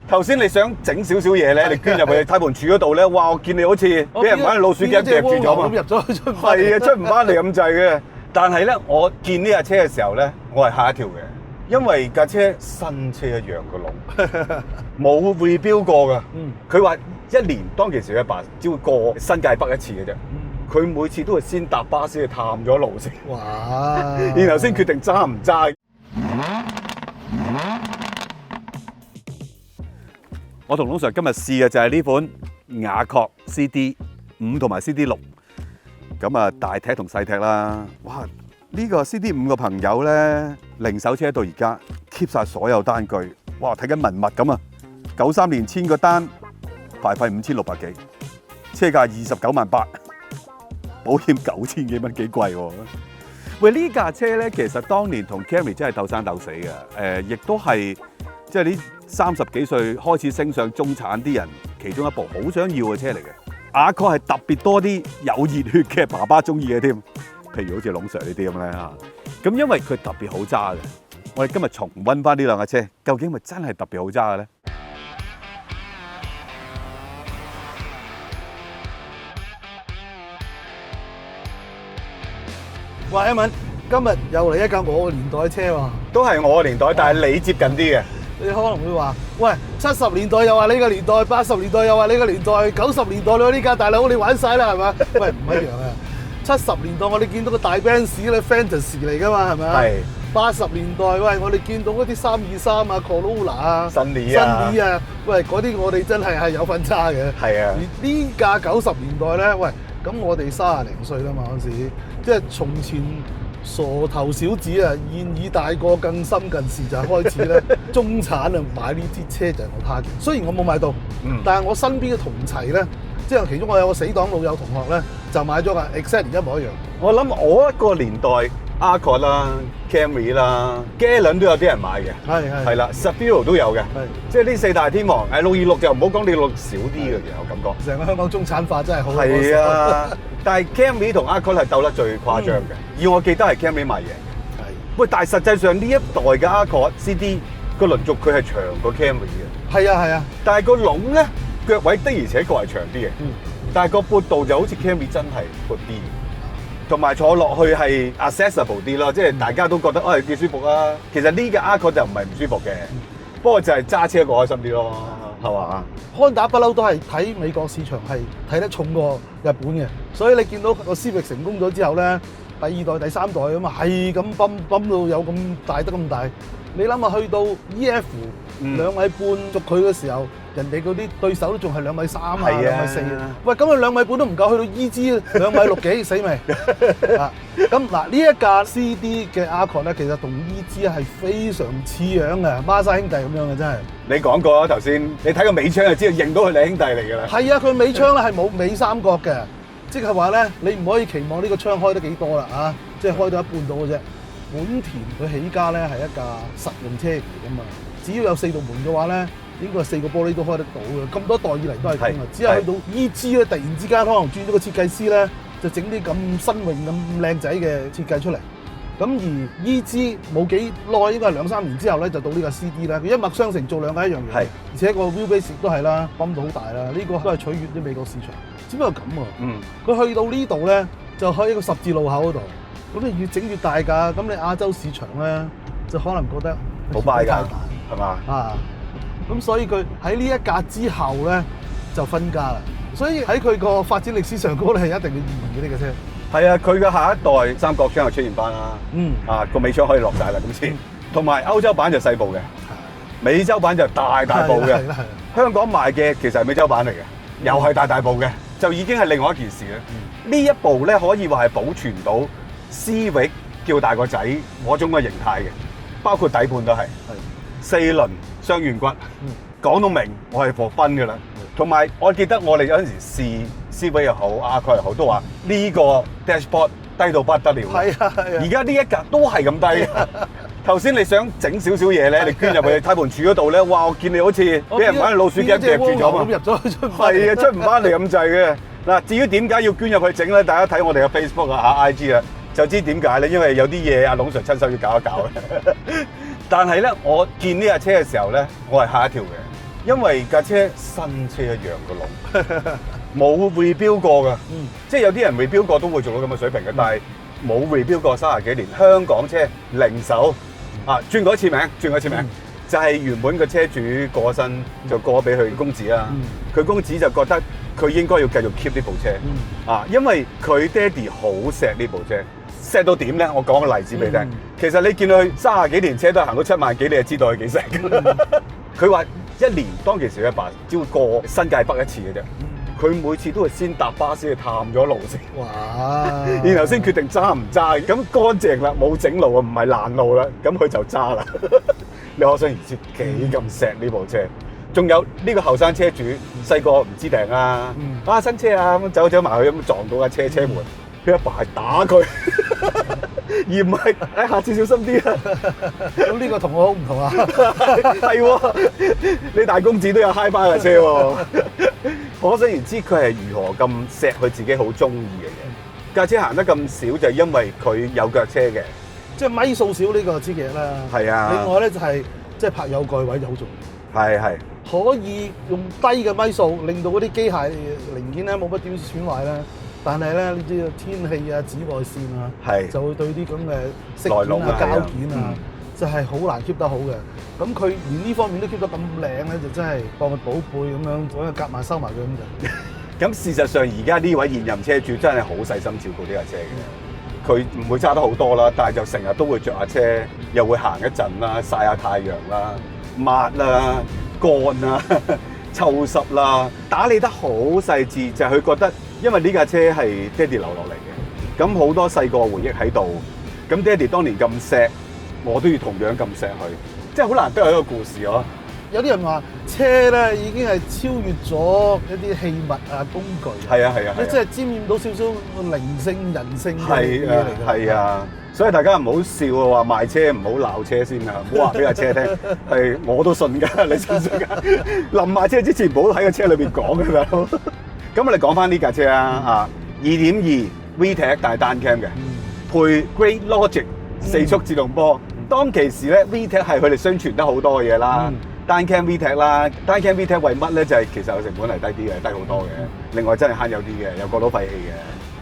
頭先你想整少少嘢咧，你捐入去胎盤柱嗰度咧，哇！我見你好似俾人玩老鼠夾住咗嘛，入咗出係啊，出唔翻嚟咁滯嘅。但係咧，我見呢架車嘅時候咧，我係嚇一跳嘅，因為架車新車一樣個籠，冇 rebuild 過㗎。佢話一年當其時阿爸只會過新界北一次嘅啫。佢每次都係先搭巴士去探咗路先，哇！然後先決定揸唔揸。我同龍 Sir 今日試嘅就係呢款雅閣 CD5同埋 CD6，咁啊大踢同細踢啦。哇！呢個 CD5嘅朋友咧，零手車到而家 keep 晒所有單據，哇！睇緊文物咁啊！93年簽個單，牌費5600幾，車價298000，保險9000幾蚊，幾貴喎！喂，呢架車咧，其實當年同 Camry 真係鬥生鬥死嘅，亦都係即係呢30幾歲開始升上中產啲人其中一部好想要嘅車嚟嘅。雅閣係特別多啲有熱血嘅爸爸中意嘅添，譬如好似龍 Sir 呢啲咁咧嚇。咁因為佢特別好揸嘅，我哋今日重溫翻呢兩架車，究竟係咪真係特別好揸嘅咧？喂，一文，今日又嚟一架我嘅年代車喎，都係我嘅年代，但係你接近啲嘅。你可能會話，喂，70年代又話呢個年代，80年代又話呢個年代，90年代咯呢架大佬你玩晒啦係嘛？喂，唔一樣啊！70年代我哋見到個大 Benz 咧 Fantasy 嚟㗎嘛係咪啊？係。80年代喂，我哋見到嗰啲323啊 Corolla 啊 Sunny 啊，喂嗰啲我哋真係有份揸嘅。係啊。而呢架90年代咧，喂，咁我哋30零歲啦嘛嗰時，即係從前。傻頭小子啊，現已大個更深近視就開始咧，中產啊買呢支車就係我 target。雖然我冇買到，但係我身邊嘅同齊咧，即係其中我有個死黨老友同學咧，就買咗架 exactly 一模一樣。我諗我一個年代，Accord 啦、Camry 啦、Gallon 都有啲人買嘅，係啦 ，Safiro 都有嘅，即係呢四大天王。626就唔好講626少啲嘅，其實我感覺。成個香港中產化真係好。係啊。但係 Camry 同 Accord 係鬥得最誇張嘅，以我記得係 Camry 賣嘢。係。喂，但係實際上呢一代嘅 Accord CD 個輪軸佢係長過 Camry 嘅。係啊係啊。但係個籠咧腳位的而且確係長啲嘅。但係個闊度就好似 Camry 真係闊啲，同埋坐落去係 accessible 啲咯，即係大家都覺得幾舒服啊。其實呢個 Accord 就唔係唔舒服嘅，不過就係揸車過開心啲咯。係嘛？Honda不嬲都係睇美國市場係睇得重過日本嘅，所以你見到個 Civic 成功咗之後咧，第二代、第三代咁啊，係咁泵到有咁大得咁大。你諗下去到 EF 2.5續佢嘅時候，人哋嗰啲對手都仲係2.3米啊、2.4米。喂，咁佢2米半都唔夠，去到 EG 2.6米幾，死未？啊！咁嗱，呢一架 CD 嘅 Accord 咧，其實同 EG 係非常似樣嘅，孖生兄弟咁樣嘅真係。你講過啊，頭先你睇個尾窗就知道，認到佢兩兄弟嚟㗎啦。係啊，佢尾窗咧係冇尾三角嘅，即係話咧，你唔可以期望呢個窗開得幾多啦啊！即係開到一半到嘅啫。本田佢起家咧係一架實用車嚟㗎嘛，只要有4道門嘅話咧，應該係4個玻璃都開得到嘅。咁多代以嚟都係咁啊，只係去到 EG 咧，突然之間可能轉咗個設計師咧，就整啲咁新穎咁靚仔嘅設計出嚟。咁而 EG 冇幾耐，應該係2-3年之後咧，就到呢個 CD 啦。佢一脈相承，做兩個一樣嘢，而且個 wheelbase 都係啦，泵到好大啦。呢個都係取悅啲美國市場。只不過咁喎，佢去到呢度咧，就喺一個十字路口嗰度。咁你越整越大㗎，咁你亞洲市場咧就可能覺得好快㗎，係嘛？啊，咁所以佢喺呢一架之後咧就分家啦。所以喺佢個發展歷史上高咧係一定要移民嘅呢個車。係啊，佢嘅下一代三角窗又出現翻啦。個尾窗可以落晒啦，咁先。同埋歐洲版就細部嘅，美洲版就大部嘅。香港賣嘅其實係美洲版嚟嘅，又係大部嘅，就已經係另外一件事啦。呢一部咧可以話係保存到Civic叫大個仔嗰種嘅形態嘅，包括底盤都係4輪雙圓骨，講到明我係貨分㗎啦。同埋我記得我哋有陣時試 Civic 又好，Accord又好，都話呢個 dashboard 低到不得了。係啊，而家呢一格都係咁低。頭先你想整少少嘢咧，你捐入去胎盤柱嗰度咧，哇！我見你好似俾人玩老鼠夾住咗嘛。咁入咗出係啊，出唔翻嚟咁滯嘅。嗱，至於點解要捐入去整咧？大家睇我哋嘅 Facebook 啊、IG 啊，就知點解咧。因為有啲嘢阿龍 Sir 親手要搞一搞。但係咧，我見呢架車嘅時候咧，我係嚇一跳嘅，因為架車新車一樣個籠，冇 rebuild 過㗎。即係有啲人 rebuild 過都會做到咁嘅水平嘅，但係冇 rebuild 過30幾年。香港車零手轉過一次名，就係原本個車主過身就過俾佢公子啦。佢公子就覺得佢應該要繼續 keep 呢部車因為佢爹哋好錫呢部車。錫到點咧？我講個例子俾你聽。其實你見到佢30幾年車都行到7萬幾，你就知道佢幾錫。佢話一年當其時阿爸只會過新界北一次嘅啫。佢每次都會先搭巴士去探咗路先。哇！然後先決定揸唔揸。咁乾淨啦，冇整路啊，唔係爛路啦，咁佢就揸啦。你可想而知幾咁錫呢部車。仲有呢個後生車主細個唔知訂啊，新車啊咁走埋去咁撞到架車門。佢阿爸係打佢，而唔係下次小心啲啊！咁呢個同我好唔同啊！係喎，你大公子都有 high 巴嘅車喎，可想而知佢係如何咁錫佢自己好中意嘅嘢。架車行得咁少就係因為佢有腳車嘅，即係米數少呢個知嘅啦。係啊。另外咧就係即係泊有蓋位就好重要。係。可以用低嘅米數，令到嗰啲機械零件咧冇乜點損壞啦。但係咧，你知道天氣啊、紫外線啊，就會對啲咁嘅飾件啊、膠件啊，就係好難 keep 得好嘅。咁佢連呢方面都 keep 得咁靚咧，就真係當佢寶貝咁樣，揾個夾埋收埋佢咁就。咁事實上，而家呢位現任車主真係好細心照顧呢架車嘅。佢唔會揸得好多啦，但係就成日都會着下車，又會行一陣啦，曬下太陽啦、抹啦、乾啦、臭濕啦，打理得好細緻，就係佢覺得。因為呢架車係爹哋留落嚟嘅，咁好多細個回憶喺度。咁爹哋當年咁錫，我都要同樣咁錫佢，即係好難得有一個故事咯。有啲人話車咧已經係超越咗一啲器物啊工具。係啊，即係沾染到少少靈性人性嘅嘢嚟嘅。係啊，所以大家唔好笑啊，話賣車唔好鬧車先啊，唔好話俾架車聽。係我都信㗎，你信唔信㗎？臨賣車之前唔好喺個車裏邊講㗎啦。咁我哋講翻呢架車啊，2.2 VTEC 大單 cam 嘅，配 Great Logic 4速自動波。當其時咧 VTEC 係佢哋宣傳得好多嘅嘢啦，單 cam VTEC 啦，單 cam VTEC 為乜咧？就係其實個成本係低啲嘅，低好多嘅。另外真係慳油啲嘅，又過到廢氣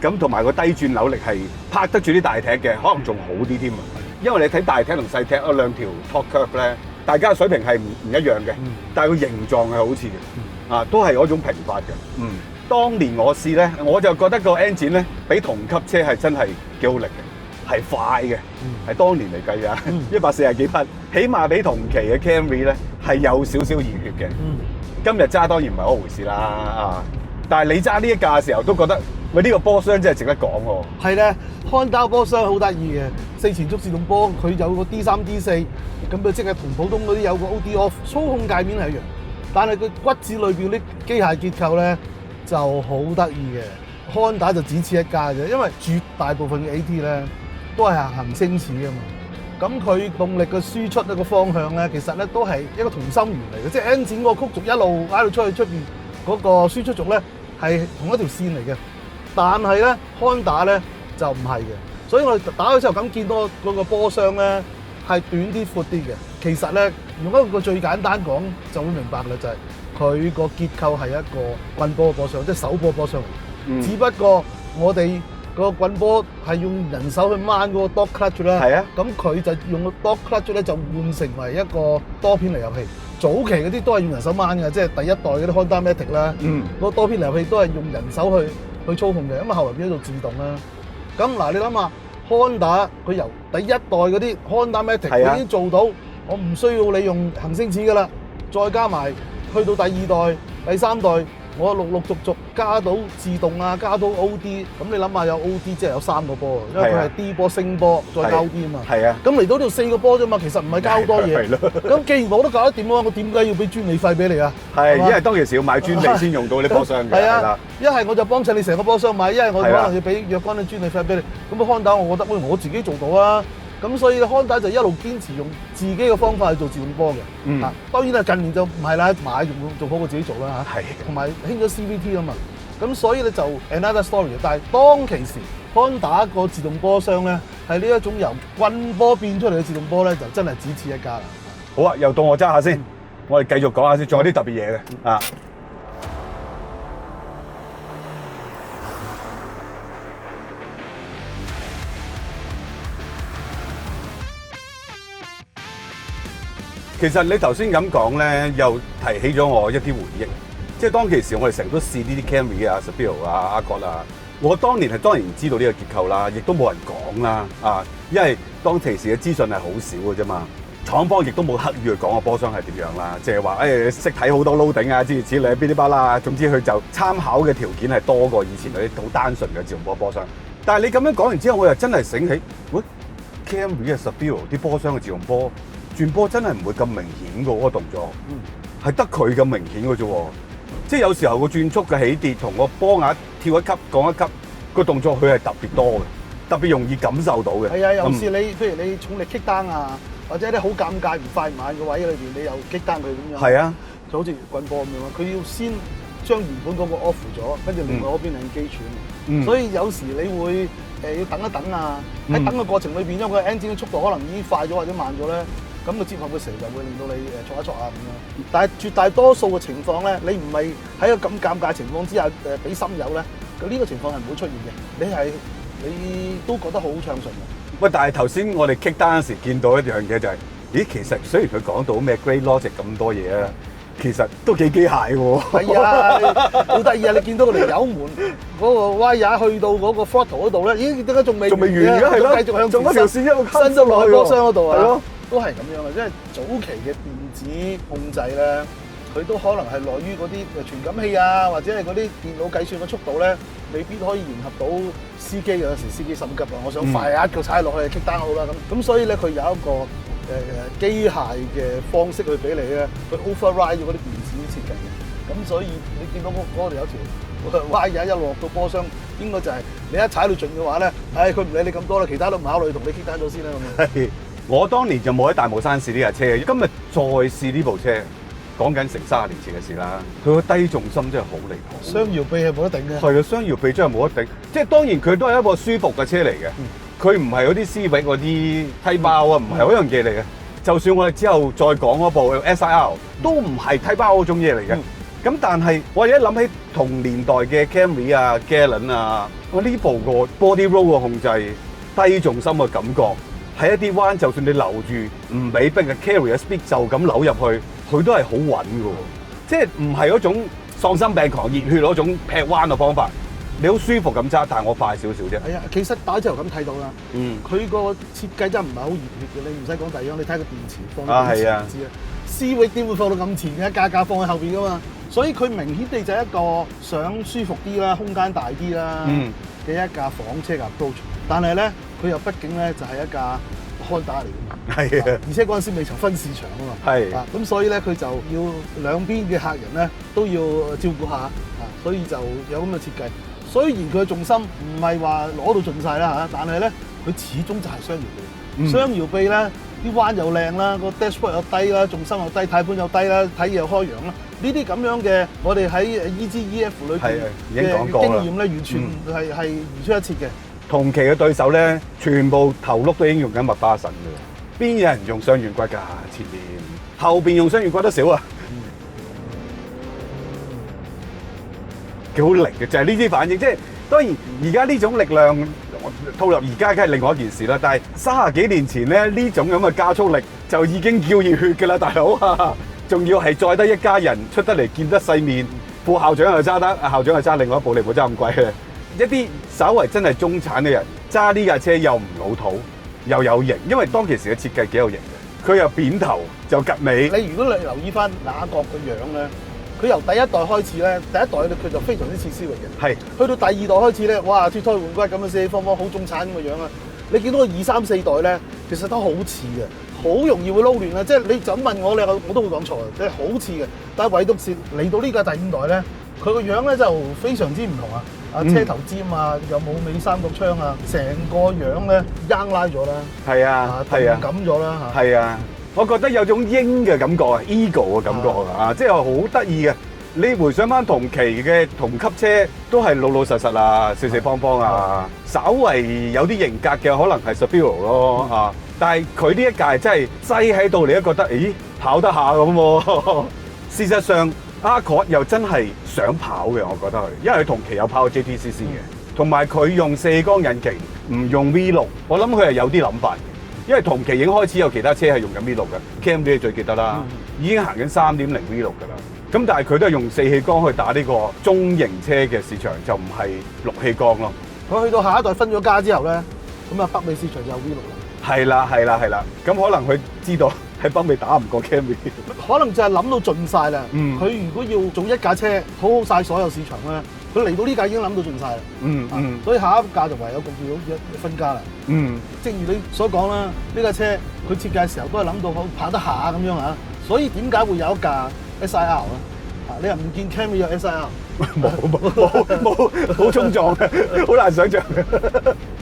嘅。咁同埋個低轉扭力係拍得住啲大踢嘅，可能仲好啲添啊。因為你睇大踢同細踢嗰兩條 top curve 咧，大家嘅水平係唔一樣嘅，但係個形狀係好似嘅，都係嗰種平滑嘅。當年我試咧，我就覺得個 engine 咧比同級車係真係幾好力嘅，係快嘅，係當年嚟計啊，140幾匹，起碼比同期嘅 Camry 咧係有少少熱血嘅。今日揸當然唔係嗰回事啦，但係你揸呢一架嘅時候都覺得，喂，呢個波箱真係值得講喎。係咧，Honda 波箱好得意嘅，4前速自動波，佢有個 D3、D4，咁佢即係同普通嗰啲有個 OD off，操控界面係一樣，但係佢骨子裏邊啲機械結構咧。就好得意嘅，Honda就只此一家嘅，因為絕大部分嘅 AT 咧都係行星齒㗎嘛。咁佢動力嘅輸出一個方向咧，其實咧都係一個同心圓嚟嘅，即係 engine 嗰個曲軸一路喺度出去出邊嗰個輸出軸咧係同一條線嚟嘅。但係咧 Honda 咧就唔係嘅，所以我哋打開之後咁見到嗰個波箱咧係短啲、闊啲嘅。其實咧用一個最簡單講就會明白啦，就係。佢個結構係一個棍波嘅波箱，即係手波波箱嚟。只不過我哋個棍波係用人手去掹嗰個 dog clutch 啦。係啊。咁佢就用個 dog clutch 咧，就換成為一個多片離合器。早期嗰啲都係用人手掹嘅，即係第一代嗰啲 Honda Matic 啦。嗰多片離合器都係用人手去操控嘅，咁啊後來變咗做自動啦。咁嗱，你諗下 Honda 佢由第一代嗰啲 Honda Matic 佢已經做到，我唔需要你用行星齒噶啦，再加埋。去到第二代、第三代，我陸陸續續加到自動啊，加到 OD。咁你諗下有 OD 即係有3個波，因為佢係 D 波升波再加 OD 啊嘛。係啊。咁嚟到呢度4個波啫嘛，其實唔係加好多嘢。係咯。咁既然我都搞得掂嘅話，我點解要俾專利費俾你啊？係，因為當其時要買專利先用到呢波箱嘅。係啊。一係我就幫襯你成個波箱買，一係我可能要俾若干嘅專利費俾你。咁啊，Honda我覺得我自己做到啊。咁所以咧，Honda就一路堅持用自己嘅方法去做自動波嘅。當然啦，近年就唔係啦，買仲好過自己做啦嚇。係。同埋興咗 CVT 啊嘛，咁所以咧就 another story。但係當其時 Honda 個自動波箱咧，係呢一種由棍波變出嚟嘅自動波咧，就真係只此一家啦。好啊，又到我揸下先。我哋繼續講下先，仲有啲特別嘢嘅啊。其實你頭先咁講咧，又提起咗我一啲回憶。即係當其時，我哋成日都試呢啲 Camry 啊、Seville 啊、Accord 啊。我當年係當然唔知道呢個結構啦，亦都冇人講啦啊，因為當其時嘅資訊係好少嘅啫嘛。廠方亦都冇刻意去講個波箱係點樣啦，即係話誒識睇好多 loading 啊，諸如此類，嗶哩吧啦。總之佢就參考嘅條件係多過以前嗰啲好單純嘅自動波波箱。但係你咁樣講完之後，我又真係醒起，喂 Camry 啊、Seville 啲波箱嘅自動波。轉波真係唔會咁明顯嘅嗰個動作，係得佢咁明顯嘅啫喎。即係有時候個轉速嘅起跌同個波額跳一級降一級個動作，佢係特別多嘅，特別容易感受到嘅。係啊，有時你譬如你重力 kick down 啊，或者啲好尷尬唔快唔慢嘅位裏邊，你又 kick down 佢咁樣。係啊，就好似棍波咁樣，佢要先將原本嗰個 off 咗，跟住另外嗰邊 engage。所以有時你會要等一等啊，喺等嘅過程裏邊，因為個 engine 嘅速度可能已經快咗或者慢咗咧。咁個接合嘅時候就會令到你挫一挫啊咁樣，但係絕大多數嘅情況咧，你唔係喺個咁尷尬情況之下俾心友咧，呢個情況係唔會出現嘅。你都覺得好暢順嘅。喂，但係頭先我哋 kick down 嗰時見到一樣嘢就係，咦，其實雖然佢講到咩 Great Logic 咁多嘢啊，其實都幾機械喎。係啊，好得意啊！你見到佢哋油門嗰個 wire 去到嗰個 throttle 嗰度咧，咦，點解仲未完嘅？係咯，繼續向前條線一路伸咗落去波箱嗰度啊。係咯。都係咁樣嘅，即係早期嘅電子控制咧，佢都可能係來於嗰啲傳感器啊，或者係嗰啲電腦計算嘅速度咧，未必可以迎合到司機嘅。有時司機心急啊，我想快一腳踩落去 kick down 好啦咁所以咧佢有一個機械嘅方式去俾你咧，去 override 咗嗰啲電子設計嘅。咁所以你見到嗰度有條wire一落到波箱，應該就係你一踩到盡嘅話咧，佢唔理你咁多啦，其他都唔考慮，同你 kick down 咗先啦咁。我當年就冇喺大帽山試呢架車，今日再試呢部車，講緊成30年前嘅事啦。佢個低重心真係好離譜，雙搖臂係冇得頂嘅。係啊，雙搖臂真係冇得頂。即係當然佢都係一個舒服嘅車嚟嘅，佢唔係嗰啲 Civic 嗰啲梯包啊，唔係嗰樣嘢嚟嘅。就算我哋之後再講嗰部 SIR，都唔係梯包嗰種嘢嚟嘅。咁但係我而家諗起同年代嘅 Camry 啊、Gallon 啊，我呢部個 body roll 嘅控制、低重心嘅感覺。喺一啲彎，就算你留住唔俾逼嘅 carry 嘅 speed 就咁扭入去，佢都係好穩嘅，即係唔係嗰種喪心病狂熱血嗰種劈彎嘅方法。你好舒服咁揸，但係我快少少啫。係啊，其實打之後咁睇到啦。佢個設計真係唔係好熱血嘅，你唔使講第二樣，你睇個電池放喺電池唔知啊。Civic 點會放到咁前嘅？架架放喺後邊噶嘛，所以佢明顯地就係一個想舒服啲啦、空間大啲啦嘅一架房車嘅 approach。但係咧，佢又畢竟咧就係一架 Honda 嚟嘅嘛，係啊，而且嗰陣時未曾分市場啊嘛，係咁所以咧佢就要兩邊嘅客人咧都要照顧下所以就有咁嘅設計。雖然佢嘅重心唔係話攞到盡晒啦但係咧佢始終就係雙搖臂，雙搖臂咧啲彎又靚啦，個 dashboard 又低啦，重心又低，軚盤又低啦，睇嘢又開揚啦。呢啲咁樣嘅，我哋喺 EGEF 裏邊嘅經驗咧，完全係如出一轍嘅。同期嘅對手咧，全部頭轆都已經用緊麥巴臣嘅，邊有人用雙圓骨㗎？前面後邊用雙圓骨都少啊！幾好力嘅，就係呢啲反應。即係當然，而家呢種力量套入而家，梗係另外一件事啦。但係30幾年前咧，呢種咁嘅加速力就已經叫熱血㗎啦，大佬啊！仲要係載得一家人出得嚟見得世面，副校長又揸得，校長又揸另外一部，你唔好揸咁貴嘅。一啲稍為真係中產嘅人揸呢架車又唔老土，又有型，因為當其時嘅設計幾有型嘅。佢又扁頭就趌尾。你如果你留意翻雅閣嘅樣咧，佢由第一代開始咧，第一代咧佢就非常之似Civic嘅。係。去到第二代開始咧，哇脫胎換骨咁樣四四方方好中產咁嘅樣啊！你見到個2、3、4代咧，其實都好似嘅，好容易會撈亂啊！即係你就咁問我，我都會講錯嘅，即係好似嘅。但係唯獨是嚟到呢架第5代咧，佢個樣咧就非常之唔同啊！車頭尖啊，又冇尾三角窗啊，成個樣咧硬拉咗啦，係啊，係啊，咁咗啦嚇，係啊，我覺得有種鷹嘅感覺啊 ，ego 嘅感覺啊，即係好得意嘅。你回想翻同期嘅同級車，都係老老實實啊，四四方方啊，稍為有啲型格嘅可能係 Seville 咯但係佢呢一屆真係擠喺度，你都覺得，咦，跑得下咁喎。事實上 Accord 又真係想跑嘅，我覺得佢，因為佢同期有跑過 JTCC 嘅，同埋佢用4缸引擎，唔用 V6，我諗佢係有啲諗法嘅。因為同期已經開始有其他車係用緊 V6 嘅 ，Cam 你最記得啦，已經行緊3.0 V6 㗎啦。咁但係佢都係用4氣缸去打呢個中型車嘅市場，就唔係6氣缸咯。佢去到下一代分咗家之後咧，咁啊北美市場就有 V6 啦。係啦，係啦，係啦。咁可能佢知道喺北美打唔過 Cam， 可能就係諗到盡晒啦。佢如果要做一架車討好晒所有市場咧，佢嚟到呢架已經諗到盡晒啦。所以下一架就唯有焗住要分家啦。正如你所講啦，呢架車佢設計嘅時候都係諗到好跑得下咁樣嚇，所以點解會有一架 SIR 咧？你又唔見 Cam 有 SIR？ 冇，好衝撞嘅，好難想像嘅。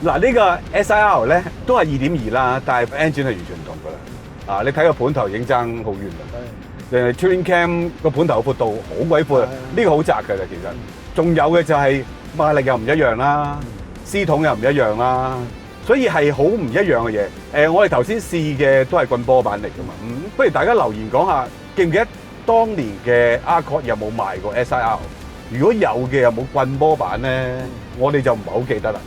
嗱，呢個 SIR 咧都係2.2啦，但係 engine 係完全唔同噶啦。你睇個盤頭已經爭好遠啦。Twin Cam 個盤頭嘅闊度好鬼闊，呢個好窄㗎啦，其實。仲有嘅就係馬力又唔一樣啦，C 筒又唔一樣啦，所以係好唔一樣嘅嘢。我哋頭先試嘅都係棍波版嚟㗎嘛。不如大家留言講下，記唔記得當年嘅 Accord 有冇賣過 SIR？ 如果有嘅有冇棍波版咧？我哋就唔係好記得啦。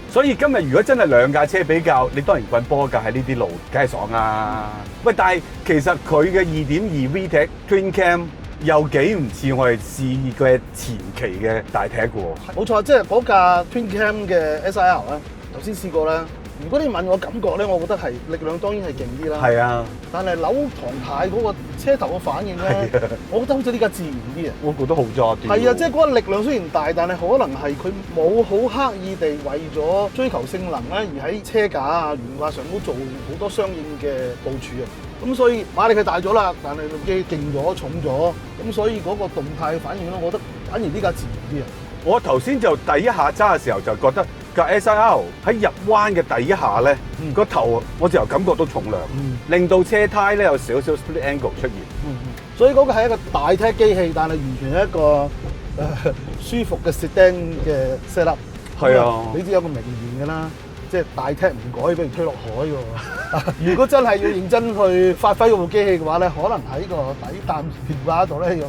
所以今日如果真係兩架車比較，你當然棍波架喺呢啲路梗係爽啦。喂，但係其實佢嘅2.2 VTEC Twin Cam 又幾唔似我哋試嘅前期嘅大踢嘅喎。冇錯，即係嗰架 Twin Cam 嘅 SIR 咧，頭先試過啦。如果你問我感覺咧，我覺得係力量當然係勁啲啦。係啊，但係扭唐太嗰個車頭嘅反應咧，我覺得好似呢架自然啲啊。我覺得好揸啲。係啊，即係嗰個力量雖然大，但係可能係佢冇好刻意地為咗追求性能咧，而喺車架啊、懸掛上都做好多相應嘅部署啊。咁所以馬力係大咗啦，但係機勁咗、重咗，咁所以嗰個動態反應咧，我覺得反而呢架自然啲啊。我頭先就第一下揸嘅時候就覺得架 SIR 喺入彎嘅第一下咧，個頭我就感覺到重量，令到車胎咧有少少 split angle 出現。所以嗰個係一個大踢機器，但係完全係一個舒服嘅 sedan 嘅 setup。係啊，你知有個名言㗎啦，即係大踢唔改，俾人推落海喎。如果真係要認真去發揮嗰部機器嘅話咧，可能喺個底膽電話度咧，又要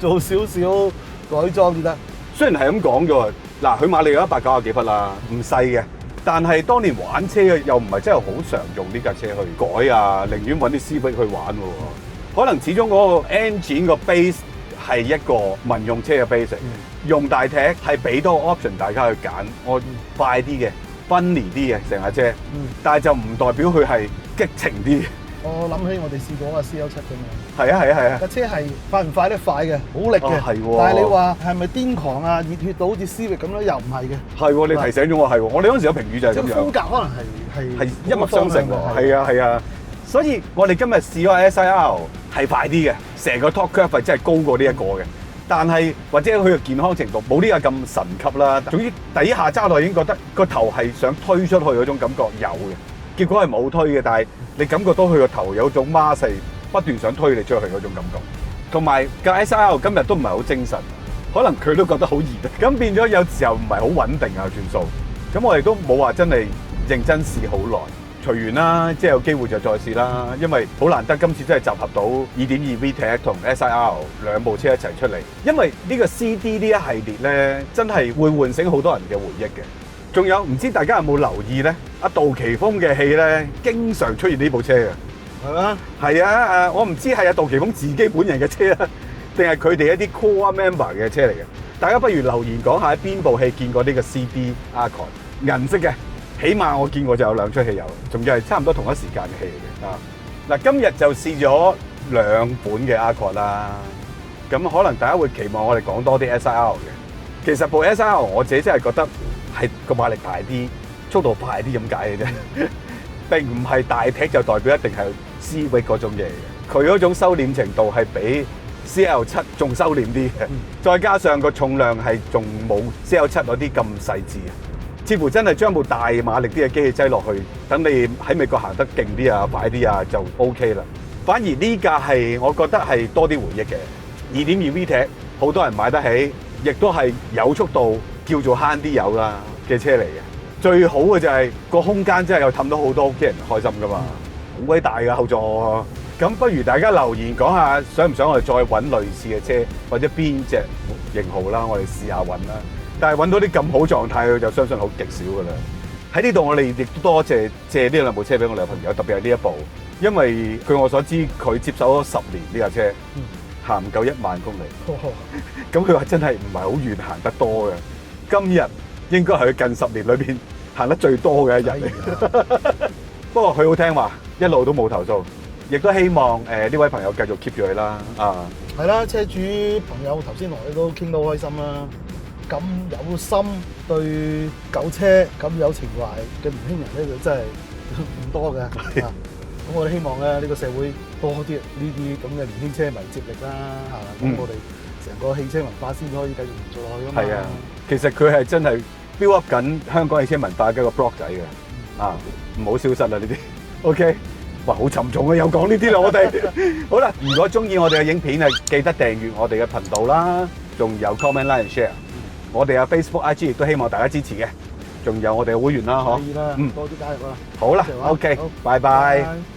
做少少改裝先得。雖然係咁講啫喎，嗱，佢馬力有190幾匹啦，唔細嘅。但係當年玩車嘅又唔係真係好常用呢架車去改啊，寧願揾啲 Civic 去玩喎。可能始終嗰個 engine 個 base 係一個民用車嘅 base，用大踢係俾多個 option 大家去揀，我快啲嘅、奔離啲嘅成架車，但係就唔代表佢係激情啲。我諗起我哋試過個 CL7咁樣。係啊！架車係快唔快得快嘅，好力嘅。係喎。但係你話係咪癲狂啊、熱血到好似 Civic 咁咧？又唔係嘅。係喎，你提醒咗我係喎。我哋嗰陣時有評語就係咁樣。即係風格可能係一脈相承喎。係啊。所以我哋今日試咗 SIR 係快啲嘅，成個 torque curve 係真係高過呢一個嘅。但係或者佢嘅健康程度冇呢個咁神級啦。總之第一下揸落已經覺得個頭係想推出去嗰種感覺有嘅，結果係冇推嘅，但係你感覺到佢個頭有種孖勢不斷想推你出去嗰種感覺。同埋架 SIR 今日都唔係好精神，可能佢都覺得好熱，咁變咗有時候唔係好穩定啊轉數。咁我哋都冇話真係認真試好耐。隨緣啦，即係有機會就再試啦，因為好難得今次真係集合到 2.2 VTEC 同 SIR 兩部車一齊出嚟。因為呢個 CD 呢一系列咧，真係會喚醒好多人嘅回憶嘅。仲有唔知大家有冇留意咧？阿杜琪峰嘅戲咧，經常出現呢部車嘅，係嘛？係啊，我唔知係阿杜琪峰自己本人嘅車啊，定係佢哋一啲 core member 嘅車嚟嘅。大家不如留言講下喺邊部戲見過呢個 CD Accord 銀色嘅。起碼我見過就有2出汽油，仲要係差唔多同一時間嘅戲嚟嘅啊！嗱，今日就試咗2本嘅 Accord 啦，咁可能大家會期望我哋講多啲 SIR 嘅。其實部 SIR 我自己真係覺得係個馬力大啲，速度快啲咁解嘅啫，並唔係大踢就代表一定係 Civic 嗰種嘢嘅。佢嗰種收斂程度係比 CL7 仲收斂啲嘅，再加上個重量係仲冇 CL7 嗰啲咁細緻。似乎真係將部大馬力啲嘅機器擠落去，等你喺美國行得勁啲啊、快啲啊就 OK 啦。反而呢架係我覺得係多啲回憶嘅2.2 VTEC，好多人買得起，亦都係有速度叫做慳啲油啦嘅車嚟嘅。最好嘅就係個空間真係有氹到好多屋企人開心噶嘛，好鬼大嘅後座。咁不如大家留言講下，想唔想我哋再揾類似嘅車，或者邊隻型號啦，我哋試下揾啦。但係揾到啲咁好狀態，佢就相信好極少噶啦。喺呢度我哋亦都多謝借呢兩部車俾我哋嘅朋友，特別係呢一部，因為據我所知佢接手咗10年呢架車，行唔夠1萬公里。咁佢話真係唔係好遠行得多嘅。今日應該係佢近10年裏邊行得最多嘅一日嚟。不過佢好聽話，一路都冇投訴。亦都希望呢位朋友繼續 keep 住佢啦。係啦，車主朋友頭先同你都傾得好開心啦。咁有心對舊車咁有情懷嘅年輕人咧，就真係唔多嘅。咁我哋希望咧，呢個社會多啲呢啲咁嘅年輕車迷接力啦。咁我哋成個汽車文化先可以繼續延續落去㗎嘛。係啊，其實佢係真係 build up 緊香港汽車文化嘅一個 block 仔嘅。唔好消失啦呢啲。OK。哇，好沉重啊！又講呢啲啦，我哋好啦。如果中意我哋嘅影片啊，記得訂閱我哋嘅頻道啦，仲有 comment like and share。我哋有 Facebook、IG 亦都希望大家支持嘅，仲有我哋嘅會員啦，嗬。可以啦，多啲加入啦。好啦，OK，拜拜。